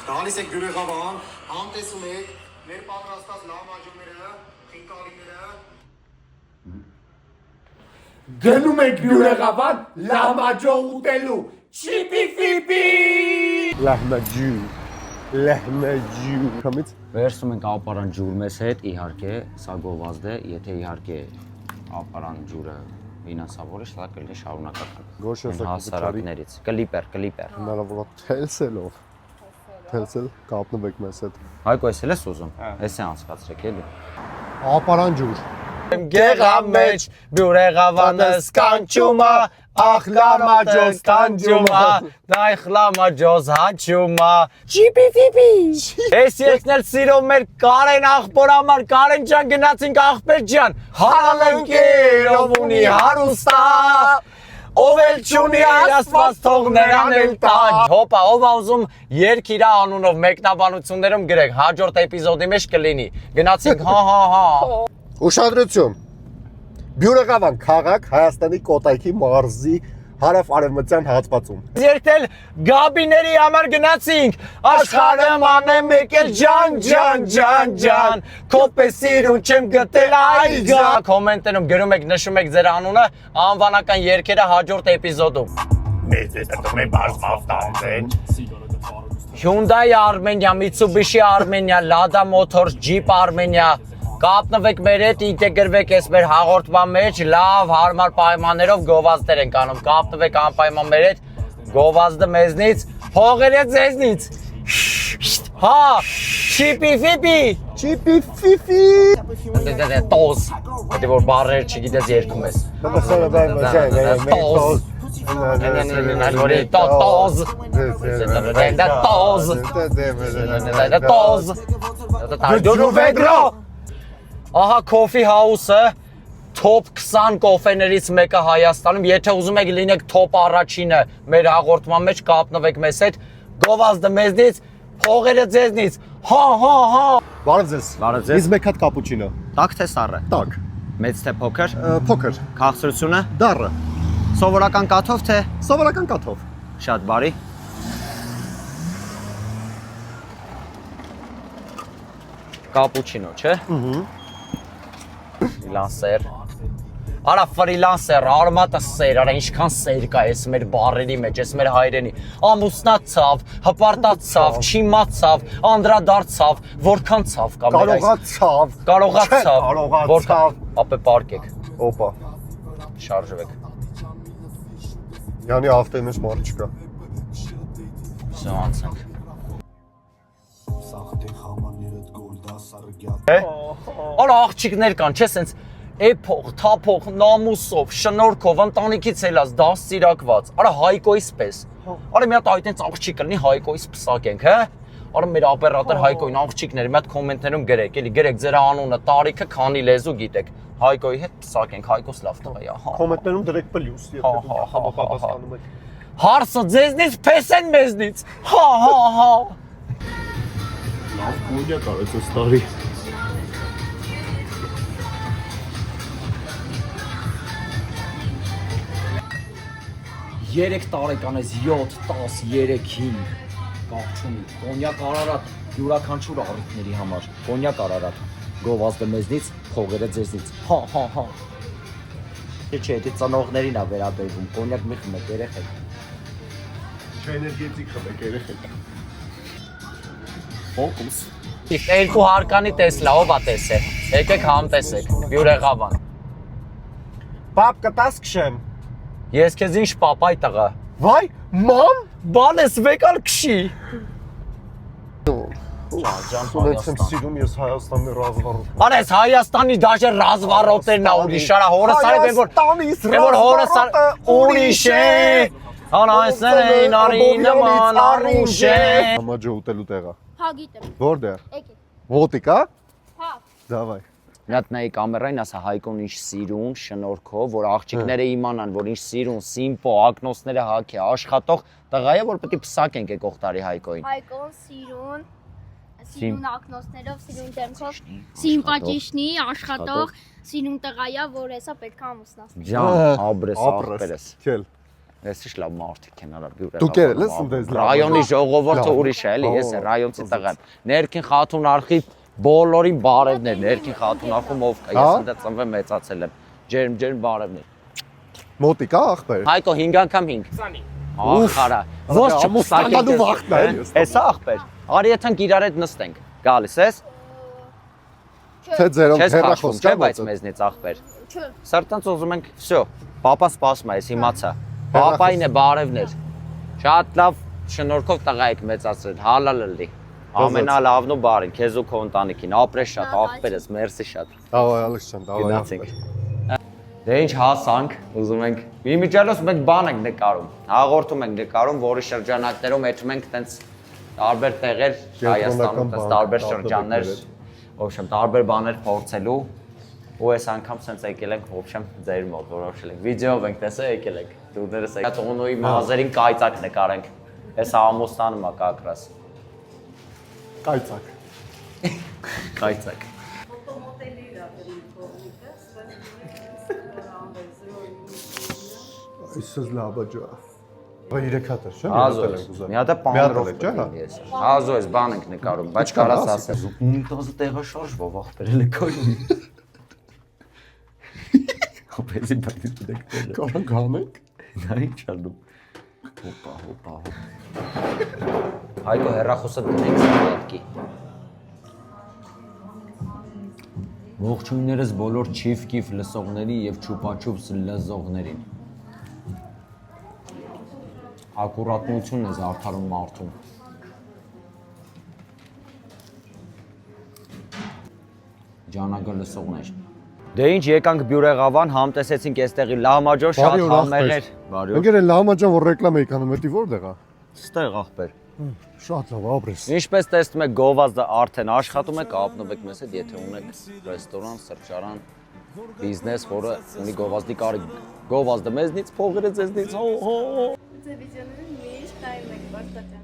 Գալիս եք Գյուրեղավան, համտեսում եք մեր պատրաստած լամաջոները, խինկալիները։ Գնում եք Գյուրեղավան լամաջո ուտելու։ Չիպի-ֆիպի։ Լահմաջու։ Կամից Վերցում ենք ապարան ջուր մեզ հետ, իհարկե, սա գովազդ է, եթե իհարկե ապարան ջուրը վինասավորի, սա կլինի շարունակական։ Գորշը Հասարակներից, կլիպեր։ հնարավոր է թելսելով։ Թելսել կապնվեք մեզ հետ։ Հայկո ես էլ ես ուզում, ես է անցկացրեք էլի։ Ապարան ջուր։ Գեղամ մեջ Գյուրեղավանը սկանչումա, ախ լամաջոս կանջումա, դայ խլամաջոս հաչումա, չիպի-ֆիպի։ Ես երկնել սիրով մեր Կարեն աղբոր համար, Կարեն ջան գնացինք աղբեր ջան, հարալենքեր ով ունի հարուստա, ով էլ չունի Աստված թող նրան էլ տան։ Հոպա, ով ուզում երգ իր անունով մեկնաբանություններում գրեք, հաջորդ էպիզոդի մեջ կլինի։ Գնացինք հա։ Ուշադրություն։ Գյուրեղավան քաղաք Հայաստանի Կոտայքի մարզի հարավ-արևմտյան հատվածում։ Երկել գաբիների համար գնացինք, աշխարհը մանեմ եկել ջան, քոպես սիրուն չեմ գտել այգա։ Կոմենտերում գրում եք, նշում եք ձեր անունը, անվանական երգերը հաջորդ էպիզոդում։ Մեծ է դնում է բազմավ տանձեն։ Hyundai Armenia, Mitsubishi Armenia, Lada Motors, Jeep Armenia, կապնվեք մեր հետ, ինտեգրվեք ես մեր հաղորդման մեջ, լավ, հարմար պայմաններով գովազդներ ենք անում, կապնվեք անպայման մեր հետ, գովազդը մեզնից, փողերը ձեզնից, հա, չիպի-ֆիպի, տոզ, հետի որ բարեր չգիտես երկում ես, Ահա Coffee House-ը top 20 կոֆեներից մեկը Հայաստանում, եթե ուզում եք լինեք top առաջինը մեր հաղորդման մեջ կապնվեք մեզ հետ, գովազդը մեզնից, փողերը ձեզնից, հա։ Բարև ձեզ։ Բարև ձեզ։ Ինձ մեկ հատ կապուչինո։ Տաք թե սառը, Տակ։ մեծ թե փոքր, Փոքր։ քաղցրությունը, Դառը։ սովորական կաթով թե Սովորական կաթով։ շատ բարի։ Կապուչինո, չէ։ Ֆրիլանսեր։ Արա ֆրիլանսեր, արմատը սեր, արա ինչքան սեր կա ես մեր բարերի մեջ, ես մեր հայրենի։ Ամուսնացավ, հպարտացավ, չիմացավ, անդրադարձավ, որքան ցավ կա մեր այս։ Կարողացավ։ Որքան ապե պարկեք, Օպա։ շարժվեք։ Յանի ավտոյի մեջ մարդ չկա։ Всё անցանք։ Արա աղջիկներ կան, չէ՞ սենց էփող, թափող, նամուսով, շնորհքով, ընտանիքից ելած, դաստիարակված։ Արա Հայկոյից պես։ Արա մի հատ այդտենց աղջիկ կլինի Հայկոյից պսակենք, հա։ Արա մեր օպերատոր Հայկոյին աղջիկներ, մի հատ կոմենտներում գրեք, էլի գրեք ձեր անունը, տարիքը, քանի լեզու գիտեք։ Հայկոյի հետ պսակենք, Հայկոս լավ տղա է, հա։ Կոմենտներում դրեք պլյուս, եթե դուք համապատասխանում եք։ Հարսը ձեզնից պես են մեզնից։ Հա։ Լավ կուլյա կարեց այս տարի։ 3 տարեկան ես 7, 10, 3, 5 կաղչունի, կոնյակ Արարատ, յուրաքանչյուր առիթների համար, կոնյակ Արարատ, գովազդը մեզնից, փողերը ձեզնից, հա, չէ, դա ծնողներին է վերաբերվում, կոնյակ մի խմեք երեխեք, Չէներգետիկ խմեք երեխեք, ֆոկուս, երկու հարկանի տեսլա, ով է տեսել, եկեք համ տեսեք, Գյուրեղավան, Պապ կտաս կշեմ, ես քեզ ինչ պապայ տղա, վայ, մամ, բան ես վեկալ կշի, Սունեցեմ սիրում ես Հայաստանի ռազվարոտ։ Արես Հայաստանի դաժե ռազվարոտերն է ուրիշ, արա հորս արեք են որ հորս ուրիշ է, անայսեն արի նման արուշ է։ Համաջո ուտելու տեղը։ Հա գիտեմ։ Որտեղ։ Եկեք։ Ոտիկ, հա։ Հա։ Դավայ։ Մի հատ նայի կամերային ասա Հայկոն ինչ սիրուն, շնորհքով, որ աղջիկները իմանան, որ ինչ սիրուն, սիմպո, ակնոցները հագի, աշխատող տղա է, որ պետք է փսակենք եկող տարի Հայկոին։ Հայկոն սիրուն ակնոցներով, սիրուն դեմքով, սիմպատիչնի, աշխատող, սիրուն տղայա, որ հեսա պետք է ամուսնացնի։ Ջան, աբրես աղբերես։ Քել։ Էսի շլավ մարդիկ են արա բյուրեղավանը։ Դուք եղել ես ընդես լավ։ Ռայոնի ժողովուրդը ուրիշ է, էլի, ես ռայոնցի տղան։ Ներքին խաթուն արխի բոլորին բարևներ, ներքին խաթուն արխում ով կա, ես այնտեղ ծնվել մեծացել եմ։ Ջերմ բարևներ։ Մոտիկ է ախպեր։ Հայկո 5 անգամ 5։ 20։ Ահ, արա։ Ո՞նց ամուսնանալու վախտն է։ Էսա ախպեր։ Արի եթան իրար հետ նստենք։ Գալիս ես։ Թե ձերոնք Չես հեռախոս քաշվում, չէ՞ բայց մեզնից ախպեր։ Չէ։ Սրտանց ուզում ենք, всё, պապա սպասում է, ես իմացա։ Պապային է բարևներ։ Շատ լավ շնորհքով տղա եք մեծացրել, հալալ լի։ Ամենալավն ու բարին, քեզ ու քո ընտանիքին, ապրես շատ, ախպերս, մերսի շատ։ Դավայ ալեքսան, դավայ։ Գնացինք։ Դե ինչ հասանք, ուզում ենք։ Իմիջիալոս մենք բան ենք նկարում։ Հաղորդում ենք նկարում, որի շրջանակներում եթում ենք տենց տարբեր տեղեր Հայաստանում, տենց տարբեր շրջաններ, ոբշեմ տարբեր բաներ փորձելու։ Ու այս անգամ սենց եկել ենք, ոբշեմ ձեր մոտ որոշել ենք։ Վիդեոով ենք տեսել եկել ենք։ Դուրներս եկած օնոյի մազերին կայծակ նկարենք։ Այս ամոստանում է կակրաս։ Կայծակ։ Կայծակ։ Այսս լավա ջա։ Բա 3 հատ է, չէ՞։ Ազոյ։ Մի հատ է պանրով կգնի ես։ Ազոյ, բան ենք նկարում, բայց կարաս ասես։ Ունիտազը տեղը շարժվող ախպերել է կայնի։ Հոպեզի բայց դեկտել։ Կարան գանենք։ Դա ինչ անում։ Հոպա։ Հայկո հեռախոսը դնենք սատկի։ Ողջույններս բոլոր չիֆ-կիֆ լսողների եւ չուպաչուպ լսողներին։ Ակուրատնությունն է զարդարում մարդուն։ Ջանագը լսողներ։ Դե ինչ եկանք Բյուրեղավան, համտեսեցինք այստեղի լամաջոր շատ համեղ էր։ Բարի օր։ Ընկեր լամաջան որ ռեկլամ էի կանում, էդի որտեղ է։ Ստեղ ախպեր։ Շատ լավ ապրես։ Ինչպես տեսնում եք, գովազդը արդեն աշխատում է, կապնով եք մեզ հետ, եթե ունեք ռեստորան, սրճարան, բիզնես, որը ունի գովազդի կարիք։ Գովազդը մեզնից, փողերը ձեզնից, հո։ Տելևիզիոնում միշտ նայում եք բարձրաճանաչ։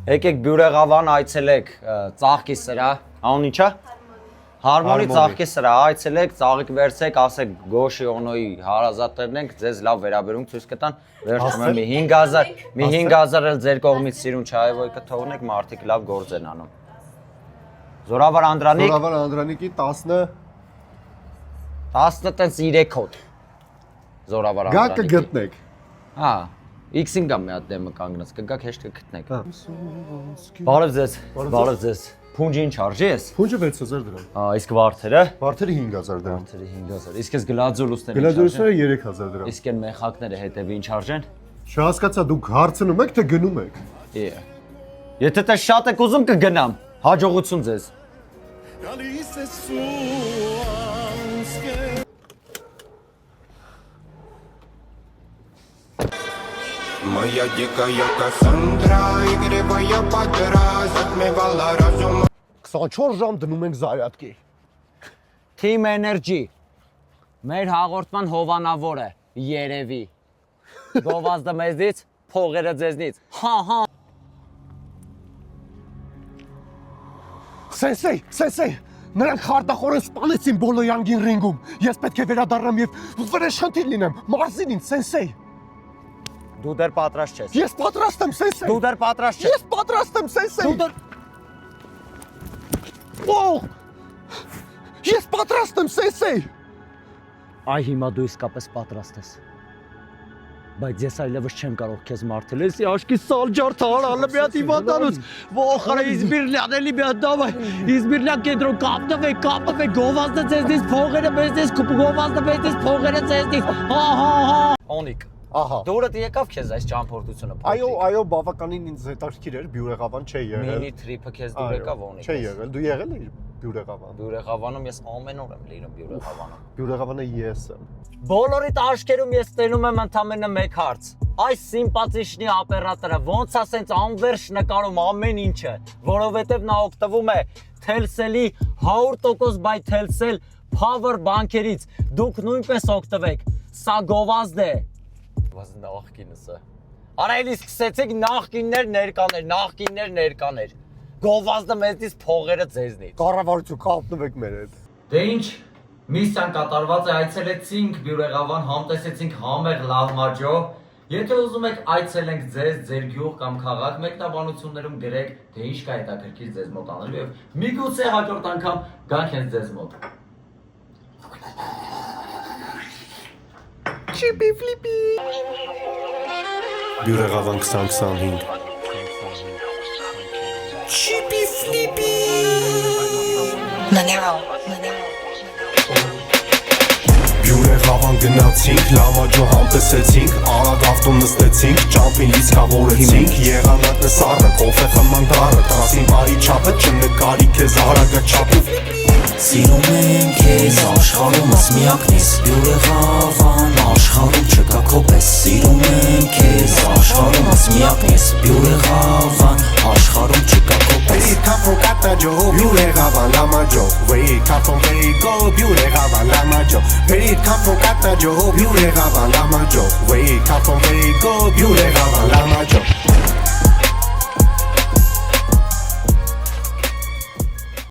Եկեք Բյուրեղավան այցելեք, ծաղկի սրա, անուն ինչա։ Հարմոնի ծաղկի սրա, այցելեք, ծաղիկ վերցեք, ասեք Գոշի օնոյի հարազատներն ենք, ձեզ լավ վերաբերում ցույց կտան, վերջում մի 5000 էլ ձեր կողմից սիրուն չայվոյ կթողնեք, մարդիկ լավ գործ են անում։ Զորավար Անդրանիկ, Զորավար Անդրանիկի 10 տենց 3 հոտ։ Զորավար Գա Անդրանիկի։ կգտնեք։ Հա, X-ին գա մի հատ դեմը կանգնած, կգաք հեշտ կգտնեք։ Բարև ձեզ։ Փունջի ինչ արժի ես։ Փունջը 6000 դրամ։ Իսկ վարդերը։ Վարդերը 5000 դրամ։ 5000։ Իսկ ես գլաձոլուսները։ Գլադյուսները 3000 դրամ։ Իսկ այն մեխակները հետևի ինչ արժեն։ Չհասկացա դուք հարցնում եք թե գնում եք։ Եթե դե շատ եք ուզում կգնամ։ Հաջողություն ձեզ։ Моя дикая Кассандра, игривая подраза, отмевала разум. 24 ժամ դնում ենք զարյատկի։ Team Energy։ Մեր հաղորդման հովանավորը երևի։ Գովազդը մեզից, փողերը ձեզնից։ Հա։ Սենսեյ, նրանք խարտախորեն սպանեցին Բոլոյանգին ռինգում։ Ես պետք է վերադառնամ եւ վրեժխնդիր լինեմ։ Մարզին ինձ սենսեյ։ Դու դեռ պատրաստ չես։ Ես պատրաստ եմ սենսեյ։ Դու դեռ պատրաստ չես։ Ես պատրաստ եմ սենսեյ։ Ես պատրաստ եմ սենսեյ։ Այ հիմա դու իսկապես պատրաստ ես։ Բայց ես այլևս չեմ կարող քեզ մարտել։ Էսի աշկի սալջար թարալը մի հատ իվատանուց։ Ոխարը Իզմիրլյան էլի մի հատ դավայ։ Իզմիրլյան կենտրոն կապնվեք, գովազդը ձեզնից, փողերը մեզնից, գովազդը մեզնից, փողերը ձեզնից։ Հա։ Օնիկ։ Ահա։ Դուրդ եկավ քեզ այս ճամփորդությունը։ Այո, բավականին ինձ հետաքրքիր էր, Բյուրեղավան չի եղել։ Մինի տրիփը քեզ դուր եկավ Օնիկ։ Չի եղել, դու եղել ես Բյուրեղավան։ Բյուրեղավանում ես ամեն օր եմ լինում Բյուրեղավանում։ Բյուրեղավանը ես եմ։ Բոլորիդ աշկերում ես տենում եմ ընդամենը մեկ հարց։ Այս սիմպաթիշնի օպերատորը ոնց է սենց անվերջ նկարում ամեն ինչը, որովհետև նա օգտվում է Telcel-ի 100% by Telcel Power բանկերից։ Դուք նույնպես օգտվեք։ Սա գովազդ է։ Գովազդն աղքինս է։ Արա էլի սկսեցիք նախկիններ ներկաներ։ Գովազդը մեզից փողերը ձեզնից։ Կառավարություն կապնվեք մեր հետ։ Դե ինչ, Միսիան կատարված է, այցելեցինք Բյուրեղավան, համտեսեցինք համեղ լավմաջո։ Եթե ուզում եք այցելենք ձեզ, ձեր գյուղ կամ քաղաք, մեկնաբանություններում գրեք, թե ինչ կա հետաքրքիր ձեզ մոտ անելու եւ միգուցե հաջորդ անգամ գանք հենց ձեզ մոտ։ Չիպի ֆլիպի։ Բյուրեղավան 2025։ Չիպի ֆլիպի։ Բյուրեղավան գնացինք, լամաջո համտեսեցինք, արագ ավտոն նստեցինք, ճամպին լիցքավորեցինք, եղանակն սառը, կոֆե խմման դառը, տրասին բարի չապը, չնկարի քեզ արագը չապով։ Սիրում եմ քեզ աշխարհումս միակն ես Բյուրեղավան աշխարհում չկա քո պես Սիրում եմ քեզ աշխարհումս միակն ես Բյուրեղավան աշխարհում չկա քո պես Wake up from Katajo, Bjurեղավան լամաջո Wake up from Vego, Bjurեղավան լամաջո Wake up from Katajo, Bjurեղավան լամաջո Wake up from Vego, Bjurեղավան